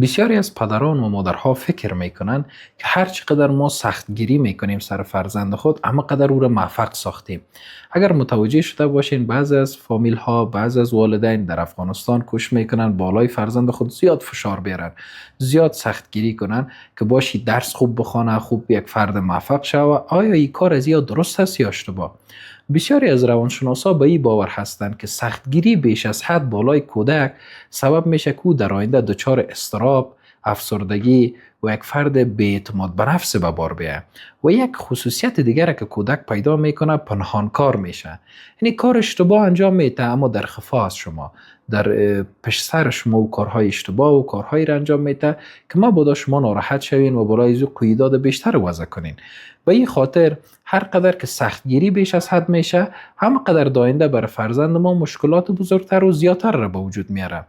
بسیاری از پدران و مادرها فکر میکنند که هر چقدر ما سختگیری میکنیم سر فرزند خود، اما قدر او را موفق ساختیم. اگر متوجه شده باشین، بعضی از فامیل ها، بعضی از والدین در افغانستان کوشش میکنن بالای فرزند خود زیاد فشار بیارن، زیاد سختگیری کنن که باشی درس خوب بخونه، خوب یک فرد موفق شوه. آیا این کار از یا درست است یا اشتباه؟ بسیاری از روانشناسا به این باور هستند که سختگیری بیش از حد بالای کودک سبب میشه که او در آینده دچار اضطراب، افسردگی و یک فرد بی‌اعتماد به نفس به بار بیاید. و یک خصوصیت دیگر که کودک پیدا میکنه، پنهانکار میشه. یعنی کار اشتباه انجام میده اما در خفا از شما، در پشت سر شما و کارهای اشتباه و کارهایی را انجام میده که ما بادا شما ناراحت شوین و برای زو قیداد بیشتر وضع کنین. به این خاطر هر قدر که سختگیری بیش از حد میشه، هم قدر داینده بر فرزند ما مشکلات بزرگتر و زیادتر را به وجود میاره.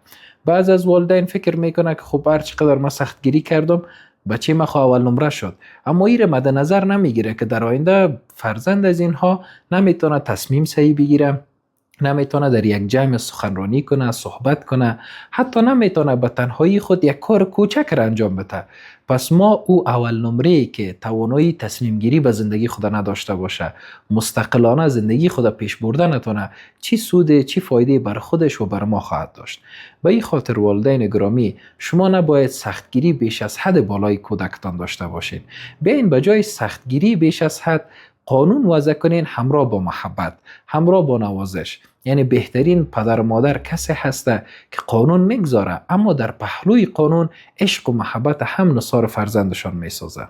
بعض از والدین فکر میکنه که خب هر چقدر ما سختگیری کردم، بچه ما خو اول نمره شد. اما این مد نظر نمیگیره که در آینده فرزند از اینها نمیتونه تصمیم صحیح بگیره، نمیتونه در یک جمع سخنرانی کنه، صحبت کنه، حتی نمیتونه به تنهایی خود یک کار کوچک را انجام بده. پس ما او اول نمره که توانایی تصمیم گیری به زندگی خود نداشته باشه، مستقلانه زندگی خود پیش برده نتونه، چی سود چی فایده بر خودش و بر ما خواهد داشت. به این خاطر والدین گرامی، شما نباید سختگیری بیش از حد بالای کودکتان داشته باشید. بیاین به جای سختگیری بیش از حد قانون وضع کنین، همراه با محبت، همراه با نوازش. یعنی بهترین پدر و مادر کسی هسته که قانون میگذاره اما در پهلوی قانون عشق و محبت هم نثار فرزندشان میسازه.